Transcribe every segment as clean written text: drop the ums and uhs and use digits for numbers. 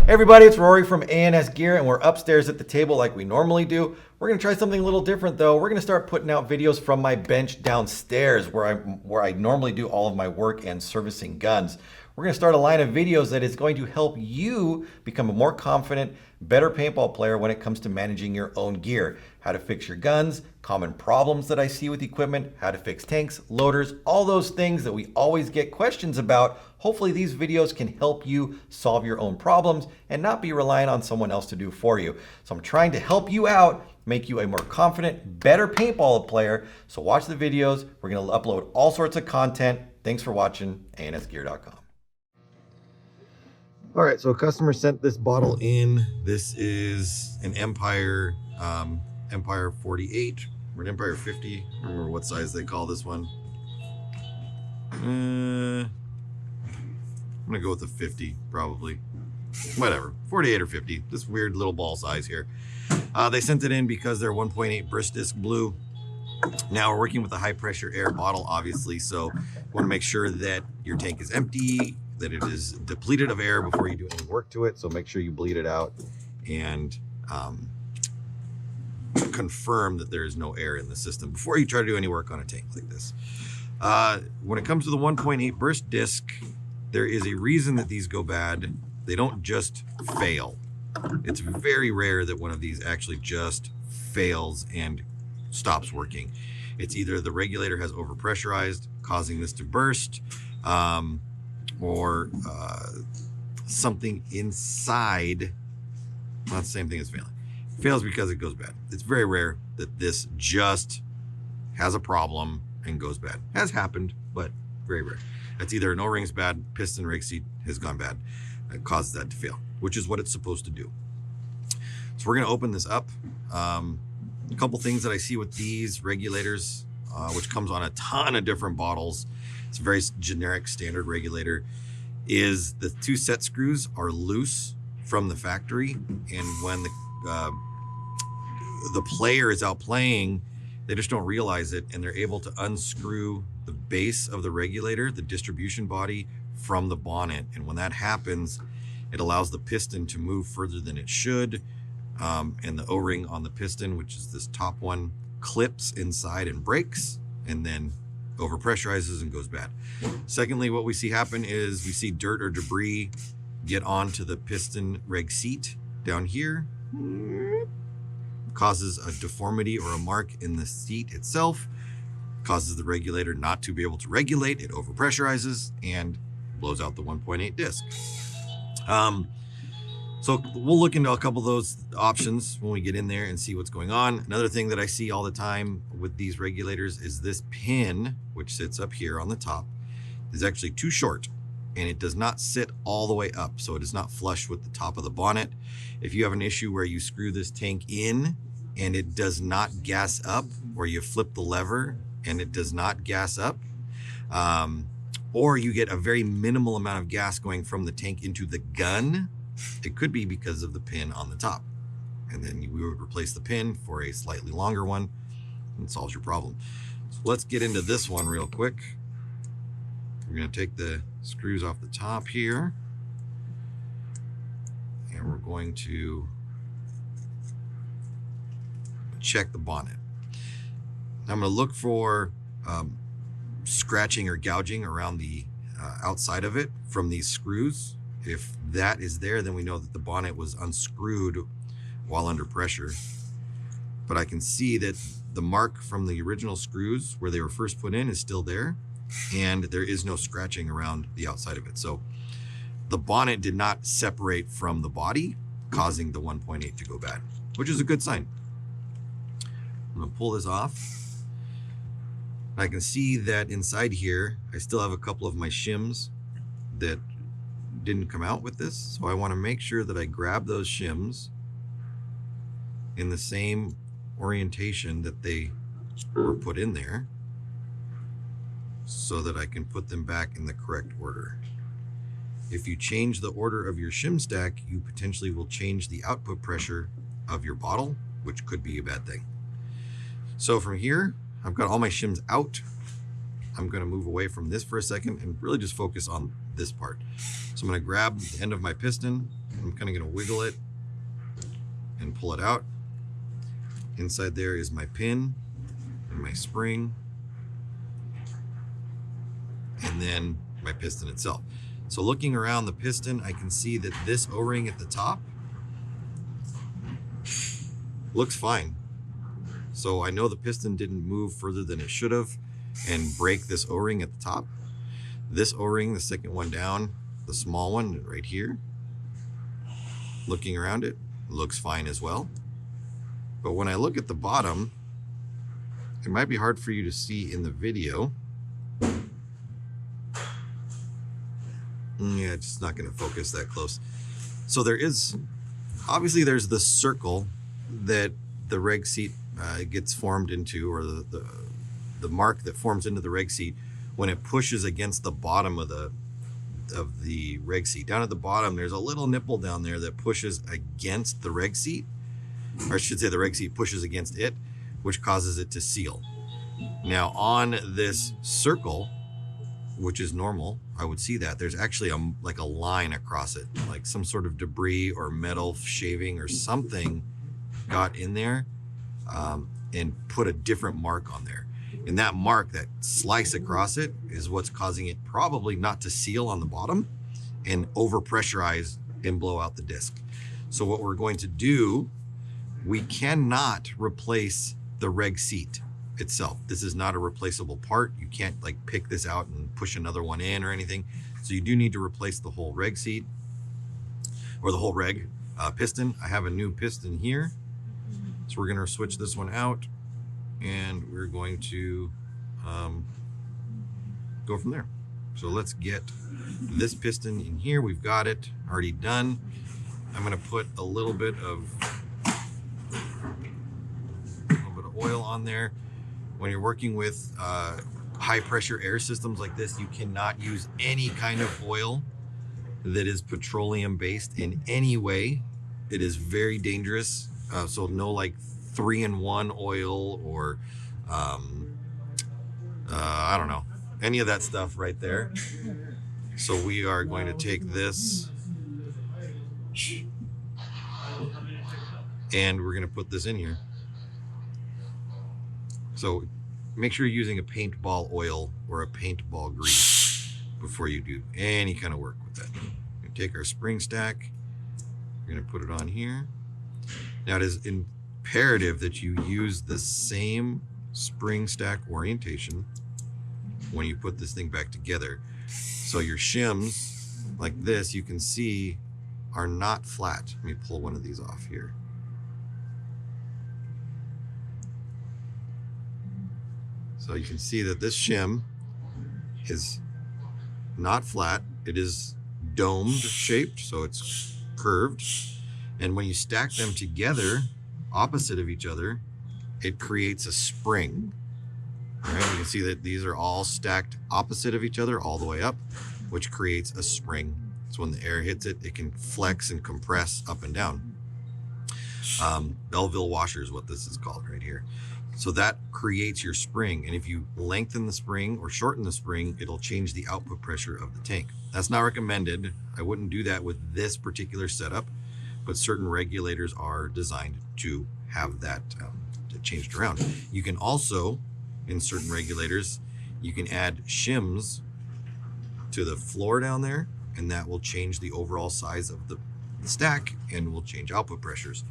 Hey everybody, it's Rory from A&S Gear, and we're upstairs at the table like we normally do. We're gonna try something a little different though. We're gonna start putting out videos from my bench downstairs where I normally do all of my work and servicing guns. We're gonna start a line of videos that is going to help you become a more confident, better paintball player when it comes to managing your own gear. How to fix your guns, common problems that I see with equipment, how to fix tanks, loaders, all those things that we always get questions about. Hopefully these videos can help you solve your own problems and not be relying on someone else to do for you. So I'm trying to help you out, make you a more confident, better paintball player. So watch the videos. We're gonna upload all sorts of content. Thanks for watching, ansgear.com. All right, so a customer sent this bottle in. This is an Empire 48 or an Empire 50. I don't remember what size they call this one. I'm gonna go with the 50 probably. Whatever, 48 or 50. This weird little ball size here. They sent it in because they're 1.8 burst disc blue. Now we're working with a high pressure air bottle, obviously, so you want to make sure that your tank is empty, that it is depleted of air before you do any work to it. So make sure you bleed it out and confirm that there is no air in the system before you try to do any work on a tank like this. When it comes to the 1.8 burst disc, there is a reason that these go bad. They don't just fail. It's very rare that one of these actually just fails and stops working. It's either the regulator has overpressurized, causing this to burst, or something inside. Not the same thing as failing. It fails because it goes bad. It's very rare that this just has a problem and goes bad. Has happened, but very rare. It's either an O-ring's bad, piston rig seat has gone bad. It causes that to fail, which is what it's supposed to do. So we're gonna open this up. A couple things that I see with these regulators, which comes on a ton of different bottles. It's a very generic standard regulator, is the two set screws are loose from the factory, and when the player is out playing, they just don't realize it, and they're able to unscrew the base of the regulator, the distribution body, from the bonnet. And when that happens, it allows the piston to move further than it should, and the O-ring on the piston, which is this top one, clips inside and breaks, and then overpressurizes and goes bad. Secondly, what we see happen is we see dirt or debris get onto the piston reg seat down here, causes a deformity or a mark in the seat itself, causes the regulator not to be able to regulate. It overpressurizes and blows out the 1.8 disc. So we'll look into a couple of those options when we get in there and see what's going on. Another thing that I see all the time with these regulators is this pin, which sits up here on the top, is actually too short, and it does not sit all the way up, so it is not flush with the top of the bonnet. If you have an issue where you screw this tank in and it does not gas up, or you flip the lever and it does not gas up, or you get a very minimal amount of gas going from the tank into the gun, it could be because of the pin on the top. And then we would replace the pin for a slightly longer one, and it solves your problem. So let's get into this one real quick. We're going to take the screws off the top here, and we're going to check the bonnet. I'm going to look for scratching or gouging around the outside of it from these screws. If that is there, then we know that the bonnet was unscrewed while under pressure. But I can see that the mark from the original screws where they were first put in is still there, and there is no scratching around the outside of it. So the bonnet did not separate from the body, causing the 1.8 to go bad, which is a good sign. I'm gonna pull this off. I can see that inside here, I still have a couple of my shims that didn't come out with this. So I want to make sure that I grab those shims in the same orientation that they were put in there, so that I can put them back in the correct order. If you change the order of your shim stack, you potentially will change the output pressure of your bottle, which could be a bad thing. So from here, I've got all my shims out. I'm going to move away from this for a second and really just focus on this part. So I'm going to grab the end of my piston, I'm kind of going to wiggle it and pull it out. Inside there is my pin and my spring, and then my piston itself. So looking around the piston, I can see that this O-ring at the top looks fine. So I know the piston didn't move further than it should have and break this O-ring at the top. This O-ring, the second one down, the small one right here, looking around it, looks fine as well. But when I look at the bottom, it might be hard for you to see in the video. Yeah, it's just not going to focus that close. So there is, obviously there's the circle that the reg seat gets formed into, or the mark that forms into the reg seat when it pushes against the bottom of the reg seat. Down at the bottom, there's a little nipple down there that pushes against the reg seat, or I should say the reg seat pushes against it, which causes it to seal. Now on this circle, which is normal, I would see that there's actually like a line across it, like some sort of debris or metal shaving or something got in there and put a different mark on there. And that mark, that slice across it, is what's causing it probably not to seal on the bottom and overpressurize and blow out the disc. So what we're going to do, we cannot replace the reg seat itself. This is not a replaceable part. You can't like pick this out and push another one in or anything. So you do need to replace the whole reg seat, or the whole reg piston. I have a new piston here. So we're going to switch this one out, and we're going to go from there. So let's get this piston in here. We've got it already done. I'm going to put a little bit of oil on there. When you're working with high pressure air systems like this, you cannot use any kind of oil that is petroleum based in any way. It is very dangerous. So no like 3-in-1 oil or I don't know, any of that stuff right there. So we are going to take this and we're going to put this in here. So make sure you're using a paintball oil or a paintball grease before you do any kind of work with that. We take our spring stack, we're going to put it on here. Now it is imperative that you use the same spring stack orientation when you put this thing back together. So your shims like this, you can see, are not flat. Let me pull one of these off here. So you can see that this shim is not flat. It is domed shaped, so it's curved. And when you stack them together, opposite of each other, it creates a spring. All right, you can see that these are all stacked opposite of each other all the way up, which creates a spring. So when the air hits it, it can flex and compress up and down. Belleville washer is what this is called right here. So that creates your spring. And if you lengthen the spring or shorten the spring, it'll change the output pressure of the tank. That's not recommended. I wouldn't do that with this particular setup, but certain regulators are designed to have that changed around. You can also, in certain regulators, you can add shims to the floor down there, and that will change the overall size of the stack and will change output pressures.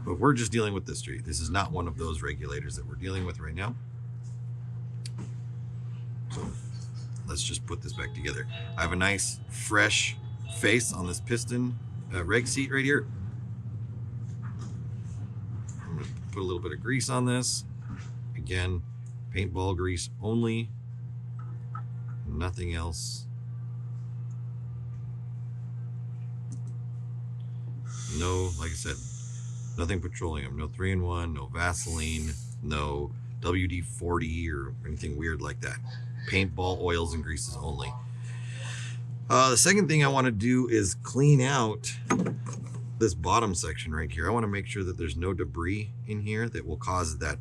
But we're just dealing with this tree. This is not one of those regulators that we're dealing with right now. So let's just put this back together. I have a nice fresh face on this piston reg seat right here. I'm going to put a little bit of grease on this. Again, paintball grease only, nothing else. No, like I said, nothing petroleum, no 3-in-1, no Vaseline, no WD-40 or anything weird like that. Paintball oils and greases only. The second thing I want to do is clean out this bottom section right here. I want to make sure that there's no debris in here that will cause the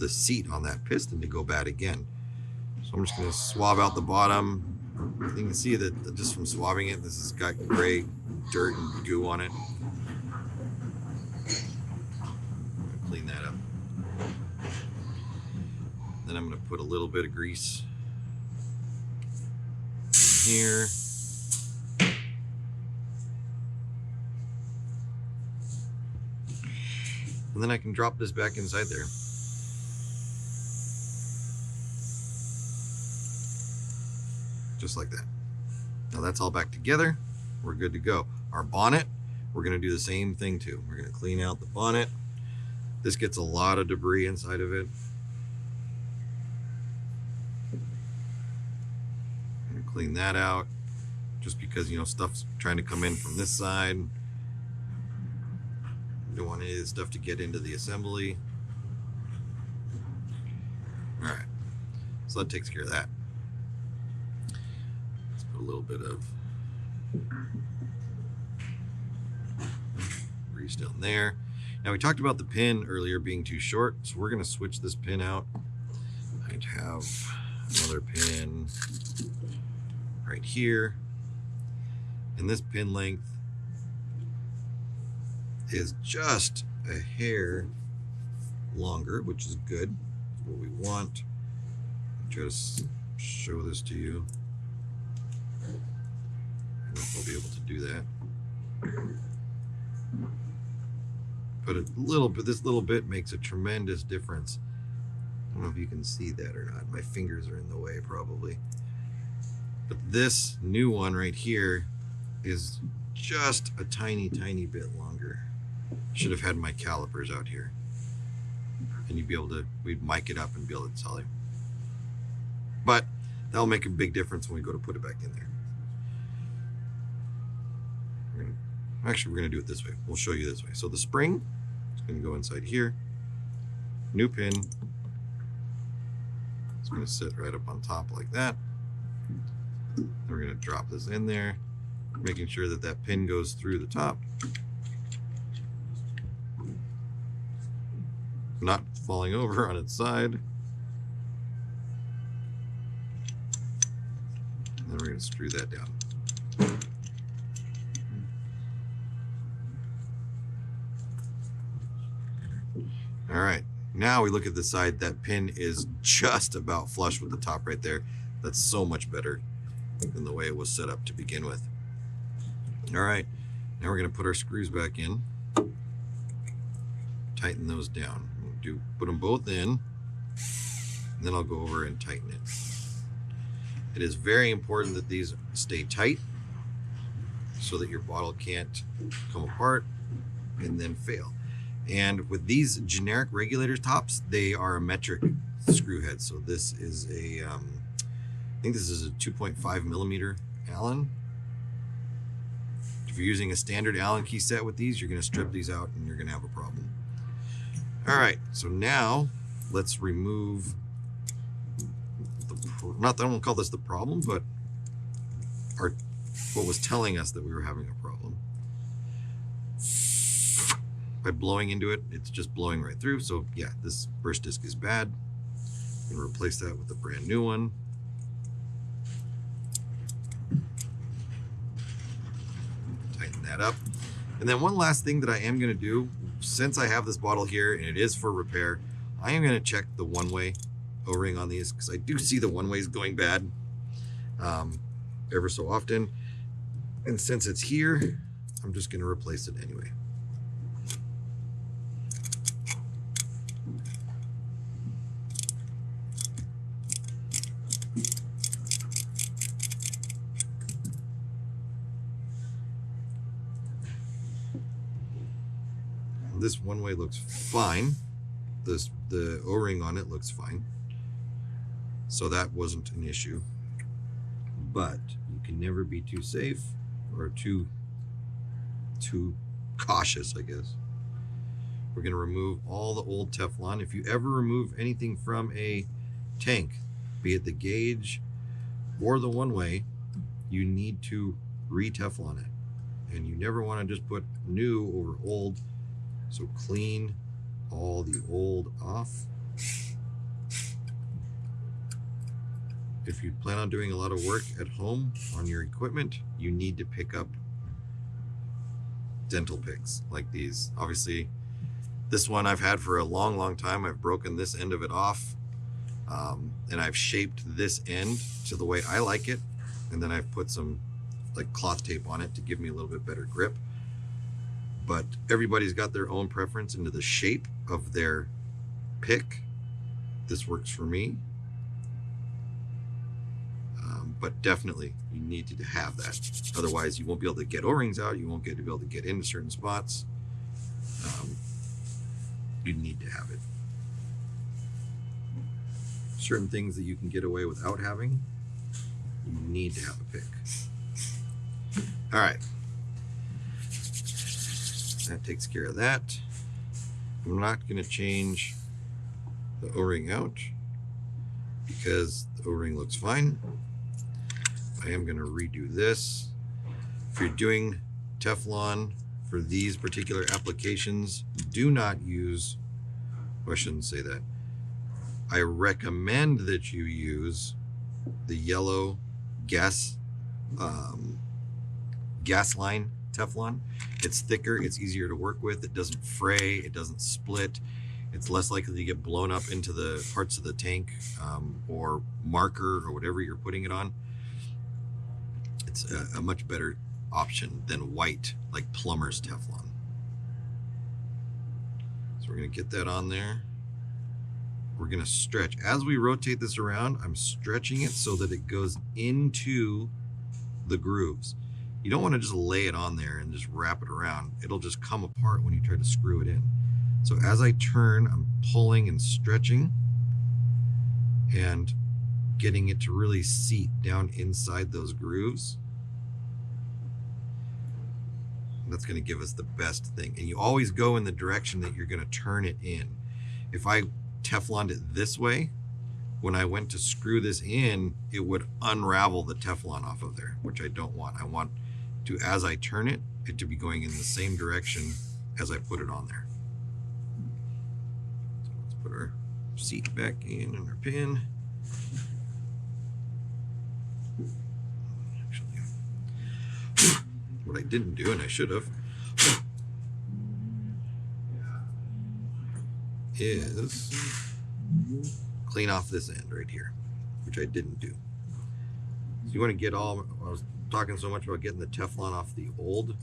seat on that piston to go bad again. So I'm just going to swab out the bottom, You can see that just from swabbing it, this has got gray dirt and goo on it. Clean that up. Then I'm going to put a little bit of grease in here. And then I can drop this back inside there. Just like that. Now that's all back together. We're good to go. Our bonnet, we're going to do the same thing too. We're going to clean out the bonnet. This gets a lot of debris inside of it. Clean that out, just because, you know, stuff's trying to come in from this side. Don't want any of this stuff to get into the assembly. All right, so that takes care of that. Let's put a little bit of grease down there. Now we talked about the pin earlier being too short, so we're going to switch this pin out. I'd have another pin right here, and this pin length is just a hair longer, which is good. That's what we want. I'll just show this to you. I don't know if I'll be able to do that. But a little bit, this little bit makes a tremendous difference. I don't know if you can see that or not. My fingers are in the way probably. But this new one right here is just a tiny, tiny bit longer. Should have had my calipers out here. And you'd be able to, we'd mic it up and be able to tell you. But that'll make a big difference when we go to put it back in there. Actually, we're going to do it this way. We'll show you this way. So the spring is going to go inside here. New pin. It's going to sit right up on top like that. Then we're going to drop this in there, making sure that that pin goes through the top, not falling over on its side. And then we're going to screw that down. All right, now we look at the side. That pin is just about flush with the top right there. That's so much better than the way it was set up to begin with. All right, now we're going to put our screws back in, tighten those down. We'll put them both in, and then I'll go over and tighten it. It is very important that these stay tight so that your bottle can't come apart and then fail. And with these generic regulator tops, they are a metric screw head. So this is a I think this is a 2.5 millimeter Allen. If you're using a standard Allen key set with these, you're going to strip these out and you're going to have a problem. All right, so now let's remove not that I won't call this the problem, but what was telling us that we were having a problem. By blowing into it, it's just blowing right through. So yeah, this burst disc is bad. I'm going to replace that with a brand new one. Tighten that up. And then one last thing that I am going to do, since I have this bottle here and it is for repair, I am going to check the one-way O-ring on these, because I do see the one-ways going bad ever so often. And since it's here, I'm just going to replace it anyway. This one-way looks fine. The O-ring on it looks fine. So that wasn't an issue. But you can never be too safe or too cautious, I guess. We're going to remove all the old Teflon. If you ever remove anything from a tank, be it the gauge or the one-way, you need to re-Teflon it. And you never want to just put new over old. So clean all the old off. if you plan on doing a lot of work at home on your equipment, you need to pick up dental picks like these. Obviously, this one I've had for a long time. I've broken this end of it off, and I've shaped this end to the way I like it, and then I've put some like cloth tape on it to give me a little bit better grip. But everybody's got their own preference into the shape of their pick. This works for me. But definitely you need to have that. Otherwise you won't be able to get O-rings out. You won't be able to get into certain spots. You need to have it. Certain things that you can get away without having, you need to have a pick. All right. That takes care of that. I'm not going to change the O-ring out because the O-ring looks fine. I am going to redo this. If you're doing Teflon for these particular applications, do not use, well, I shouldn't say that. I recommend that you use the yellow gas line Teflon. It's thicker, it's easier to work with, it doesn't fray, it doesn't split, it's less likely to get blown up into the parts of the tank or marker or whatever you're putting it on. It's a much better option than white, like plumber's Teflon. So we're going to get that on there. We're going to stretch. As we rotate this around, I'm stretching it so that it goes into the grooves. You don't want to just lay it on there and just wrap it around. It'll just come apart when you try to screw it in. So as I turn, I'm pulling and stretching and getting it to really seat down inside those grooves. That's going to give us the best thing. And you always go in the direction that you're going to turn it in. If I Tefloned it this way, when I went to screw this in, it would unravel the Teflon off of there, which I don't want. I want to, as I turn it, it to be going in the same direction as I put it on there. So let's put our seat back in and our pin. Actually, what I didn't do, and I should have, is clean off this end right here, which I didn't do. So you want to get all, I was talking so much about getting the Teflon off the old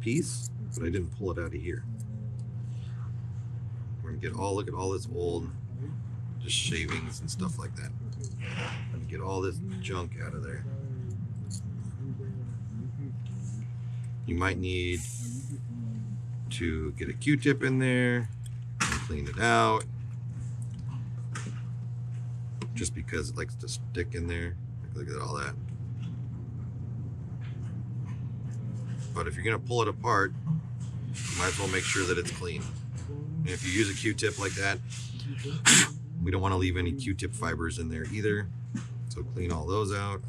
piece, but I didn't pull it out of here. We're going to get all, look at all this old, just shavings and stuff like that. I'm going to get all this junk out of there. You might need to get a Q-tip in there and clean it out, just because it likes to stick in there. Look at all that. But if you're going to pull it apart, you might as well make sure that it's clean. And if you use a Q-tip like that, we don't want to leave any Q-tip fibers in there either. So clean all those out.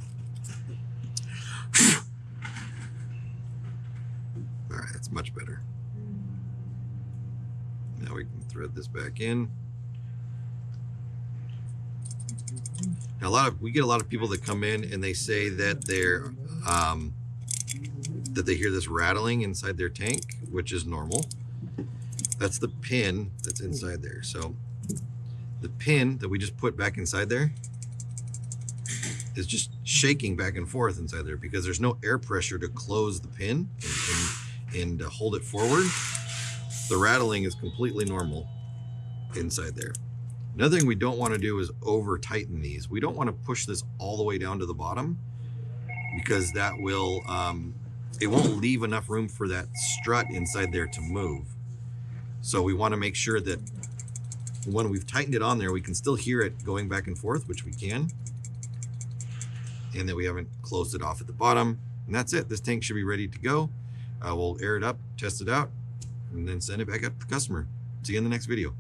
All right, that's much better. Now we can thread this back in. Now we get a lot of people that come in and they say that they're that they hear this rattling inside their tank, which is normal. That's the pin that's inside there. So the pin that we just put back inside there is just shaking back and forth inside there because there's no air pressure to close the pin and hold it forward. The rattling is completely normal inside there. Another thing we don't want to do is over tighten these. We don't want to push this all the way down to the bottom because that will, it won't leave enough room for that strut inside there to move. So we want to make sure that when we've tightened it on there, we can still hear it going back and forth, which we can, and that we haven't closed it off at the bottom. And that's it. This tank should be ready to go. We'll air it up, test it out, and then send it back out to the customer. See you in the next video.